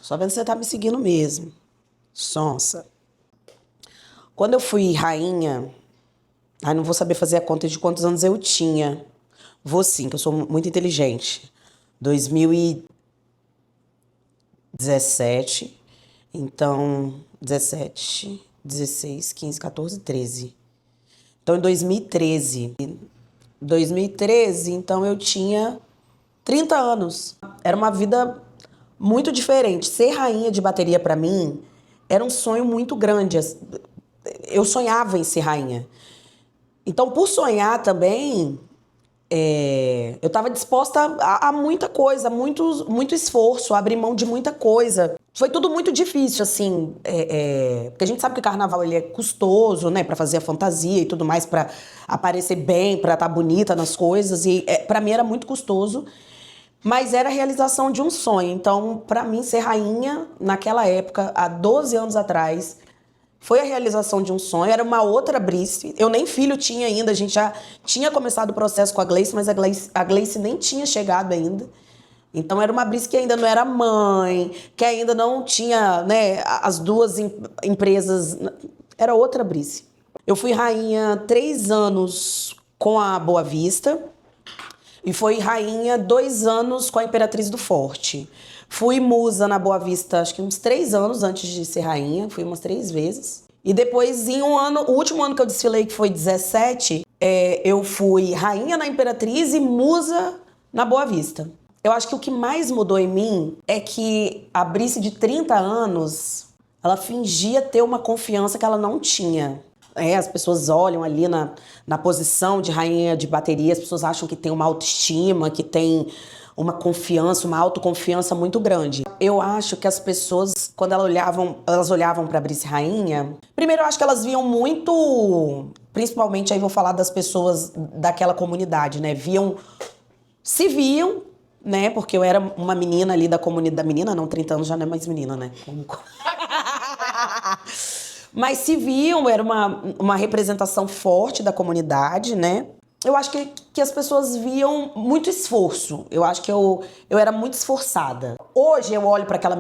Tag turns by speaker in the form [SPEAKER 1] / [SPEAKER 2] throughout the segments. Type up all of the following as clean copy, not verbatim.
[SPEAKER 1] Só vendo se você tá me seguindo mesmo. Sonsa. Quando eu fui rainha, não vou saber fazer a conta de quantos anos eu tinha. Vou sim, que eu sou muito inteligente. 2017, então 17, 16, 15, 14, 13. Então em 2013, então eu tinha 30 anos. Era uma vida muito diferente. Ser rainha de bateria pra mim era um sonho muito grande. Eu sonhava em ser rainha. Então, por sonhar também, eu estava disposta a muita coisa, muito esforço, a abrir mão de muita coisa. Foi tudo muito difícil, assim, porque a gente sabe que o carnaval ele é custoso, né, para fazer a fantasia e tudo mais, para aparecer bem, para estar bonita nas coisas, e para mim era muito custoso, mas era a realização de um sonho. Então, para mim, ser rainha naquela época, há 12 anos atrás, foi a realização de um sonho, era uma outra Brice. Eu nem filho tinha ainda, a gente já tinha começado o processo com a Gleice, mas a Gleice nem tinha chegado ainda. Então era uma Brice que ainda não era mãe, que ainda não tinha, né, as duas empresas. Era outra Brice. Eu fui rainha 3 anos com a Boa Vista e fui rainha 2 anos com a Imperatriz do Forte. Fui musa na Boa Vista, acho que uns 3 anos antes de ser rainha, fui umas 3 vezes. E depois, em um ano, o último ano que eu desfilei, que foi 17, eu fui rainha na Imperatriz e musa na Boa Vista. Eu acho que o que mais mudou em mim é que a Brice de 30 anos, ela fingia ter uma confiança que ela não tinha. As pessoas olham ali na posição de rainha de bateria, as pessoas acham que tem uma autoestima, que tem uma confiança, uma autoconfiança muito grande. Eu acho que as pessoas, quando elas olhavam para Brice Rainha, primeiro eu acho que elas viam muito, principalmente aí vou falar das pessoas daquela comunidade, né? Se viam, né? Porque eu era uma menina ali da comunidade, menina não, 30 anos já não é mais menina, né? Mas se viam, era uma representação forte da comunidade, né? Eu acho que as pessoas viam muito esforço. Eu acho que eu era muito esforçada. Hoje eu olho para aquela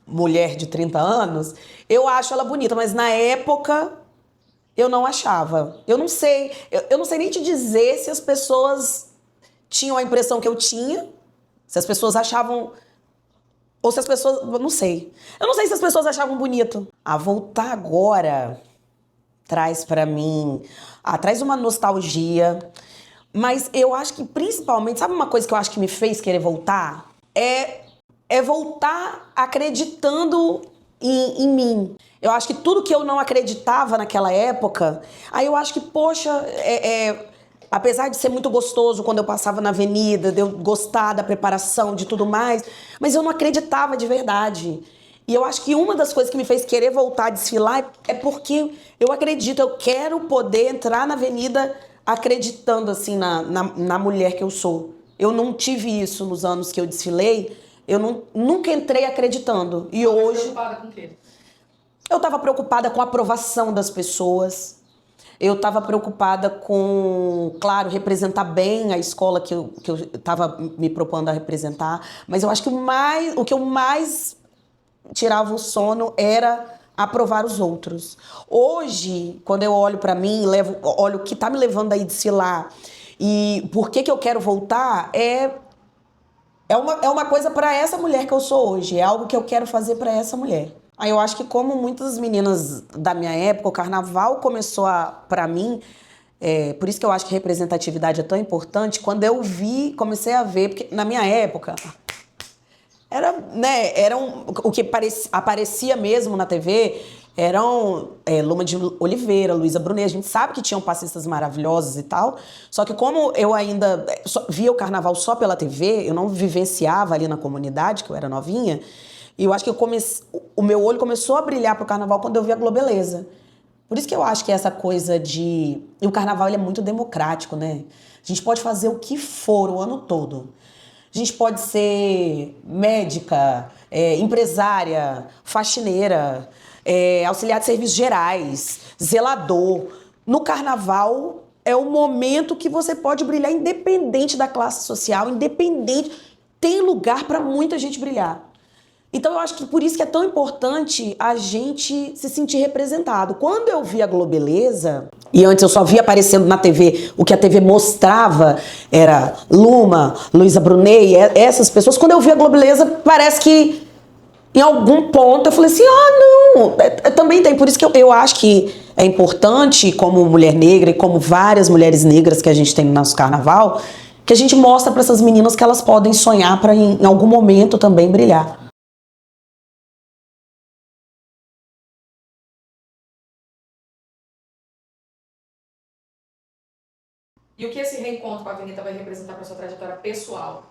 [SPEAKER 1] mulher de 30 anos, eu acho ela bonita, mas na época eu não achava. Eu não sei, eu não sei nem te dizer se as pessoas tinham a impressão que eu tinha, se as pessoas achavam. Ou se as pessoas. Eu não sei. Eu não sei se as pessoas achavam bonito. Voltar agora traz pra mim. Traz uma nostalgia. Mas eu acho que principalmente. Sabe uma coisa que eu acho que me fez querer voltar? É voltar acreditando em mim. Eu acho que tudo que eu não acreditava naquela época. Aí eu acho que, poxa, apesar de ser muito gostoso quando eu passava na avenida, de eu gostar da preparação, de tudo mais, mas eu não acreditava de verdade. E eu acho que uma das coisas que me fez querer voltar a desfilar é porque eu acredito, eu quero poder entrar na avenida acreditando assim na mulher que eu sou. Eu não tive isso nos anos que eu desfilei, nunca entrei acreditando. E hoje...
[SPEAKER 2] Preocupada com o quê?
[SPEAKER 1] Eu estava preocupada com a aprovação das pessoas. Eu estava preocupada com, claro, representar bem a escola que eu estava me propondo a representar. Mas eu acho que o que eu mais tirava o sono era aprovar os outros. Hoje, quando eu olho para mim, olho o que está me levando a desfilar e por que eu quero voltar, é uma coisa para essa mulher que eu sou hoje. É algo que eu quero fazer para essa mulher. Aí eu acho que como muitas meninas da minha época, o carnaval começou para mim, por isso que eu acho que representatividade é tão importante, quando eu comecei a ver, porque na minha época, o que aparecia mesmo na TV eram Luma de Oliveira, Luísa Brunet, a gente sabe que tinham passistas maravilhosos e tal, só que como eu ainda via o carnaval só pela TV, eu não vivenciava ali na comunidade, que eu era novinha, e eu acho que o meu olho começou a brilhar pro carnaval quando eu vi a Globeleza. Por isso que eu acho que essa coisa de... E o carnaval ele é muito democrático, né? A gente pode fazer o que for o ano todo. A gente pode ser médica, empresária, faxineira, auxiliar de serviços gerais, zelador. No carnaval é o momento que você pode brilhar independente da classe social, independente. Tem lugar para muita gente brilhar. Então eu acho que por isso que é tão importante a gente se sentir representado. Quando eu vi a Globeleza, e antes eu só via aparecendo na TV, o que a TV mostrava era Luma, Luísa Brunet, essas pessoas. Quando eu vi a Globeleza, parece que em algum ponto eu falei assim, não, também tem. Por isso que eu acho que é importante, como mulher negra e como várias mulheres negras que a gente tem no nosso carnaval, que a gente mostra para essas meninas que elas podem sonhar para em algum momento também brilhar.
[SPEAKER 2] E o que esse reencontro com a Avenida vai representar para sua trajetória pessoal?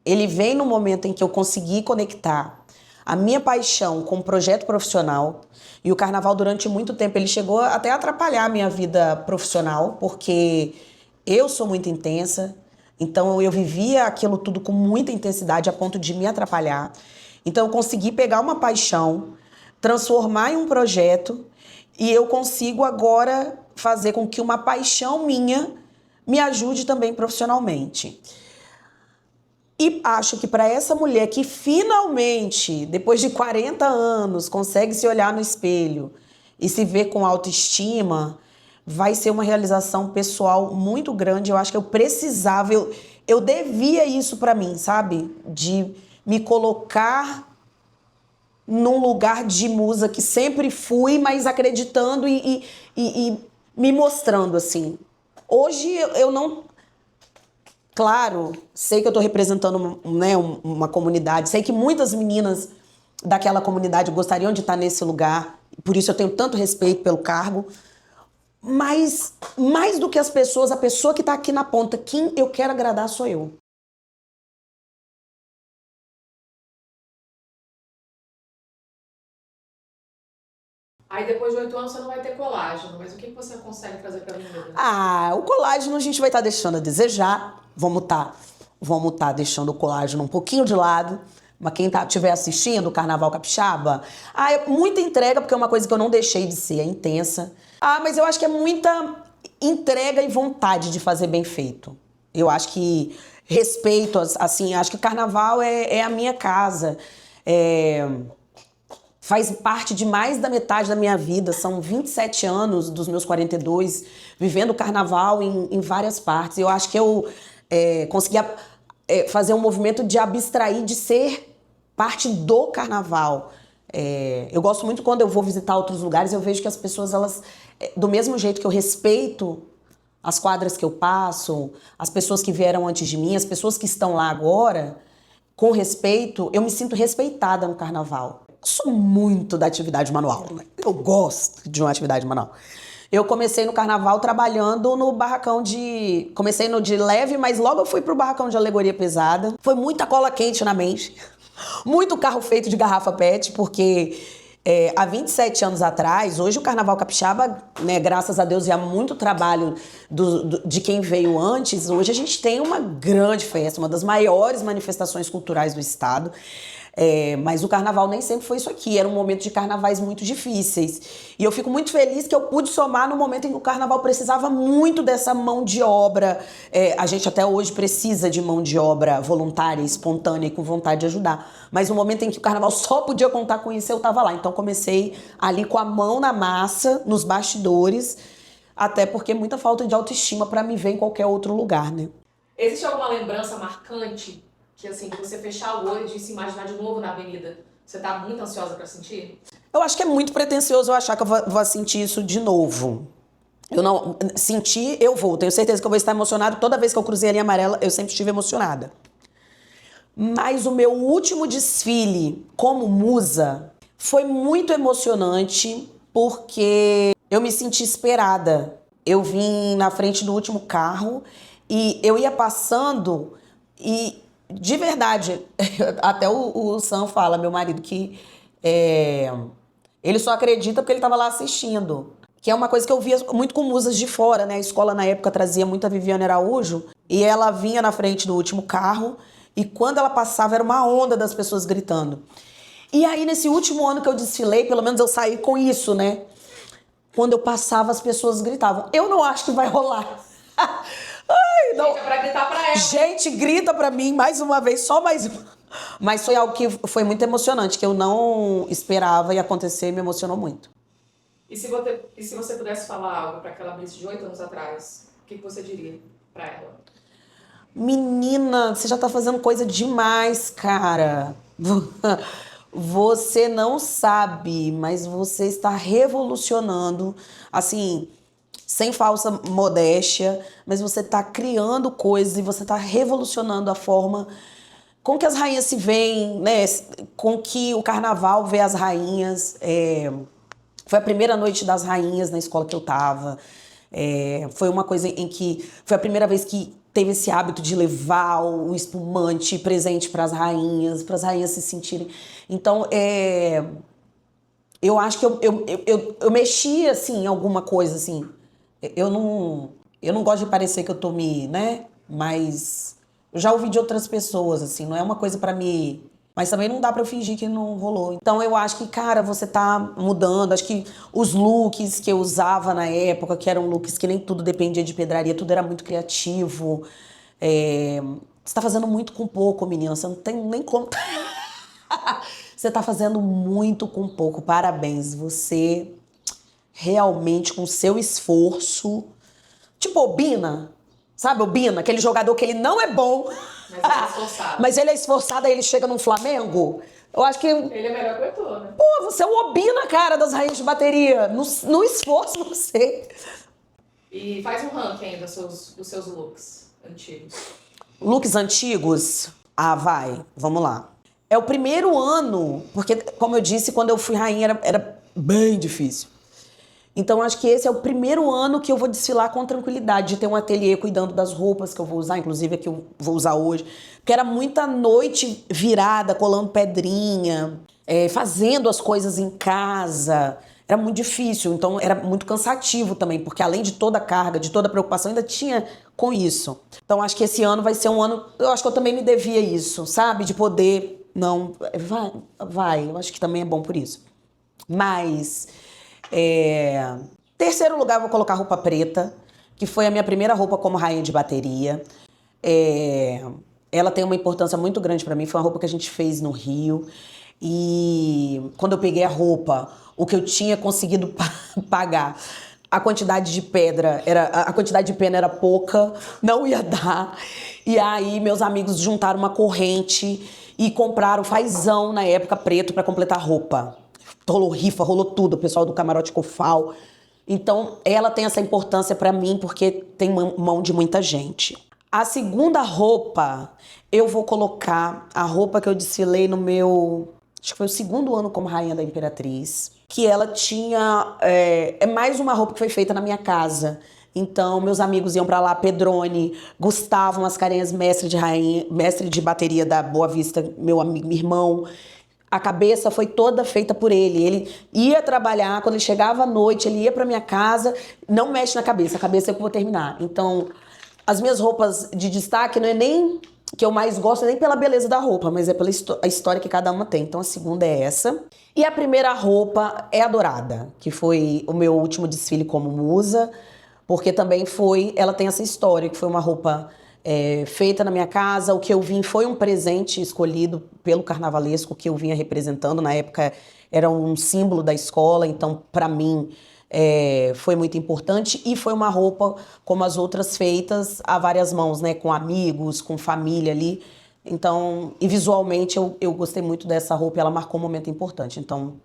[SPEAKER 1] Ele vem no momento em que eu consegui conectar a minha paixão com o projeto profissional. E o carnaval, durante muito tempo, ele chegou até a atrapalhar a minha vida profissional, porque eu sou muito intensa, então eu vivia aquilo tudo com muita intensidade a ponto de me atrapalhar. Então eu consegui pegar uma paixão, transformar em um projeto, e eu consigo agora fazer com que uma paixão minha me ajude também profissionalmente. E acho que para essa mulher que finalmente, depois de 40 anos, consegue se olhar no espelho e se ver com autoestima, vai ser uma realização pessoal muito grande. Eu acho que eu precisava, eu devia isso para mim, sabe? De me colocar num lugar de musa que sempre fui, mas acreditando e me mostrando assim. Hoje eu não. Claro, sei que eu estou representando, né, uma comunidade, sei que muitas meninas daquela comunidade gostariam de estar nesse lugar, por isso eu tenho tanto respeito pelo cargo, mas mais do que as pessoas, a pessoa que está aqui na ponta, quem eu quero agradar sou eu.
[SPEAKER 2] Aí depois de 8 anos você não vai ter colágeno, mas o que você consegue trazer para a Avenida?
[SPEAKER 1] O colágeno a gente vai estar deixando a desejar, vamos tá deixando o colágeno um pouquinho de lado. Mas quem estiver assistindo o Carnaval Capixaba, é muita entrega, porque é uma coisa que eu não deixei de ser, é intensa. Mas eu acho que é muita entrega e vontade de fazer bem feito. Eu acho que respeito, assim, acho que o Carnaval é a minha casa. Faz parte de mais da metade da minha vida, são 27 anos dos meus 42, vivendo o Carnaval em várias partes. Eu acho que eu consegui fazer um movimento de abstrair, de ser parte do Carnaval. Eu gosto muito quando eu vou visitar outros lugares, eu vejo que as pessoas, elas, do mesmo jeito que eu respeito as quadras que eu passo, as pessoas que vieram antes de mim, as pessoas que estão lá agora, com respeito, eu me sinto respeitada no Carnaval. Eu sou muito da atividade manual, né? Eu gosto de uma atividade manual. Eu comecei no Carnaval trabalhando no barracão de... Comecei no de leve, mas logo eu fui pro barracão de alegoria pesada. Foi muita cola quente na mente. Muito carro feito de garrafa PET, porque há 27 anos atrás, hoje o Carnaval Capixaba, né, graças a Deus e há muito trabalho de quem veio antes, hoje a gente tem uma grande festa, uma das maiores manifestações culturais do estado. Mas o carnaval nem sempre foi isso aqui, era um momento de carnavais muito difíceis. E eu fico muito feliz que eu pude somar no momento em que o carnaval precisava muito dessa mão de obra. A gente até hoje precisa de mão de obra voluntária, espontânea e com vontade de ajudar. Mas no momento em que o carnaval só podia contar com isso, eu estava lá. Então comecei ali com a mão na massa, nos bastidores, até porque muita falta de autoestima para me ver em qualquer outro lugar, né?
[SPEAKER 2] Existe alguma lembrança marcante que, assim, que você fechar o olho e se imaginar de novo na Avenida, você tá muito ansiosa para sentir?
[SPEAKER 1] Eu acho que é muito pretensioso eu achar que eu vou sentir isso de novo. Eu não sentir, eu vou. Tenho certeza que eu vou estar emocionada. Toda vez que eu cruzei a linha amarela, eu sempre estive emocionada. Mas o meu último desfile como musa foi muito emocionante porque eu me senti esperada. Eu vim na frente do último carro e eu ia passando e, de verdade, até o Sam fala, meu marido, que ele só acredita porque ele estava lá assistindo. Que é uma coisa que eu via muito com musas de fora, né? A escola na época trazia muito a Viviane Araújo e ela vinha na frente do último carro e quando ela passava era uma onda das pessoas gritando. E aí nesse último ano que eu desfilei, pelo menos eu saí com isso, né? Quando eu passava as pessoas gritavam. Eu não acho que vai rolar. Ai, não.
[SPEAKER 2] Gente, é pra gritar pra ela.
[SPEAKER 1] Gente, grita pra mim mais uma vez, só mais uma. Mas foi algo que foi muito emocionante, que eu não esperava e aconteceu e me emocionou muito.
[SPEAKER 2] E se você pudesse falar algo para aquela Bliss de 8 anos atrás, o que você diria para ela?
[SPEAKER 1] Menina, você já tá fazendo coisa demais, cara. Você não sabe, mas você está revolucionando, assim, sem falsa modéstia, mas você tá criando coisas e você tá revolucionando a forma com que as rainhas se veem, né? Com que o carnaval vê as rainhas. Foi a primeira noite das rainhas na escola que eu tava. Foi uma coisa em que foi a primeira vez que teve esse hábito de levar o espumante presente para as rainhas se sentirem. Então, eu acho que eu mexi assim em alguma coisa assim. Eu não gosto de parecer que eu tô né? Mas eu já ouvi de outras pessoas assim, não é uma coisa para mim, mas também não dá pra eu fingir que não rolou. Então eu acho que, cara, você tá mudando. Acho que os looks que eu usava na época, que eram looks que nem tudo dependia de pedraria, tudo era muito criativo. Você tá fazendo muito com pouco, menina. Você não tem nem como. Você tá fazendo muito com pouco. Parabéns. Você realmente, com seu esforço. Tipo Obina. Sabe Obina? Aquele jogador que ele não é bom.
[SPEAKER 2] Mas ele é esforçado.
[SPEAKER 1] Mas ele é esforçado, aí ele chega num Flamengo. Eu acho que.
[SPEAKER 2] Ele é melhor que o Heitor, né?
[SPEAKER 1] Pô, você é o Obina, cara, das rainhas de bateria. No esforço, você.
[SPEAKER 2] E faz um ranking aí dos seus looks antigos.
[SPEAKER 1] Looks antigos? Ah, vai. Vamos lá. É o primeiro ano, porque, como eu disse, quando eu fui rainha era bem difícil. Então, acho que esse é o primeiro ano que eu vou desfilar com tranquilidade, de ter um ateliê cuidando das roupas que eu vou usar, inclusive a que eu vou usar hoje. Porque era muita noite virada, colando pedrinha, fazendo as coisas em casa. Era muito difícil, então era muito cansativo também, porque além de toda a carga, de toda a preocupação, ainda tinha com isso. Então, acho que esse ano vai ser um ano... Eu acho que eu também me devia isso, sabe? De poder... Não, vai. Eu acho que também é bom por isso. Mas... Terceiro lugar, eu vou colocar roupa preta, que foi a minha primeira roupa como rainha de bateria. Ela tem uma importância muito grande pra mim, foi uma roupa que a gente fez no Rio. E quando eu peguei a roupa, o que eu tinha conseguido pagar, a quantidade de a quantidade de pena era pouca, não ia dar. E aí meus amigos juntaram uma corrente e compraram fazão na época preto pra completar a roupa. Rolou rifa, rolou tudo, o pessoal do Camarote Cofal. Então, ela tem essa importância pra mim porque tem mão de muita gente. A segunda roupa, eu vou colocar a roupa que eu desfilei no meu... Acho que foi o segundo ano como Rainha da Imperatriz. Que ela tinha... É mais uma roupa que foi feita na minha casa. Então, meus amigos iam pra lá, Pedrone, Gustavo Mascarenhas, mestre de bateria da Boa Vista, meu amigo, meu irmão. A cabeça foi toda feita por ele. Ele ia trabalhar, quando ele chegava à noite, ele ia pra minha casa, não mexe na cabeça, a cabeça é que eu vou terminar. Então, as minhas roupas de destaque não é nem que eu mais gosto, nem pela beleza da roupa, mas é pela a história que cada uma tem. Então, a segunda é essa. E a primeira roupa é a dourada, que foi o meu último desfile como musa, porque também ela tem essa história, que foi uma roupa... feita na minha casa. O que eu vim foi um presente escolhido pelo carnavalesco que eu vinha representando. Na época era um símbolo da escola, então para mim foi muito importante. E foi uma roupa como as outras feitas a várias mãos, né? Com amigos, com família ali. Então, e visualmente eu gostei muito dessa roupa e ela marcou um momento importante. Então,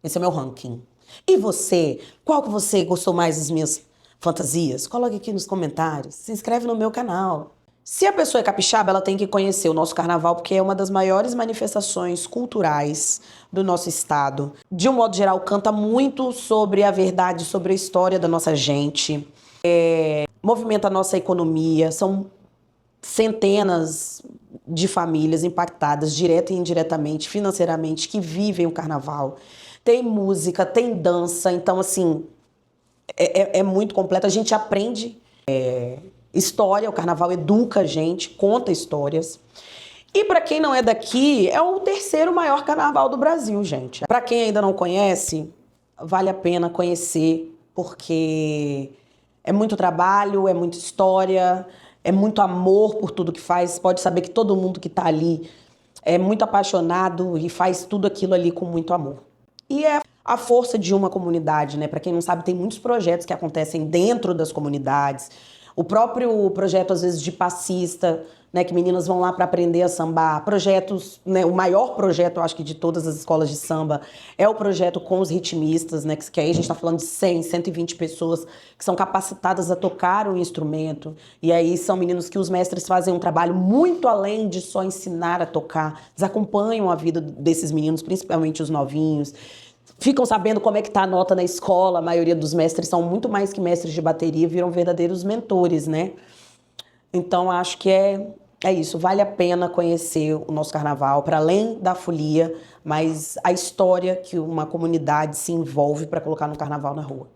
[SPEAKER 1] esse é o meu ranking. E você? Qual que você gostou mais das minhas fantasias? Coloque aqui nos comentários. Se inscreve no meu canal. Se a pessoa é capixaba, ela tem que conhecer o nosso carnaval, porque é uma das maiores manifestações culturais do nosso estado. De um modo geral, canta muito sobre a verdade, sobre a história da nossa gente. Movimenta a nossa economia. São centenas de famílias impactadas, direta e indiretamente, financeiramente, que vivem o carnaval. Tem música, tem dança. Então, assim, é muito completo. A gente aprende... história, o carnaval educa a gente, conta histórias. E para quem não é daqui, é o terceiro maior carnaval do Brasil, gente. Para quem ainda não conhece, vale a pena conhecer, porque é muito trabalho, é muita história, é muito amor por tudo que faz. Pode saber que todo mundo que tá ali é muito apaixonado e faz tudo aquilo ali com muito amor. E é a força de uma comunidade, né? Para quem não sabe, tem muitos projetos que acontecem dentro das comunidades. O próprio projeto, às vezes, de passista, né? Que meninas vão lá para aprender a sambar. Projetos, né? O maior projeto, eu acho que de todas as escolas de samba é o projeto com os ritmistas, né? Que aí a gente está falando de 100, 120 pessoas que são capacitadas a tocar o instrumento. E aí são meninos que os mestres fazem um trabalho muito além de só ensinar a tocar. Eles acompanham a vida desses meninos, principalmente os novinhos. Ficam sabendo como é que tá a nota na escola. A maioria dos mestres são muito mais que mestres de bateria, viram verdadeiros mentores, né? Então acho que é isso. Vale a pena conhecer o nosso carnaval, para além da folia, mas a história que uma comunidade se envolve para colocar no carnaval na rua.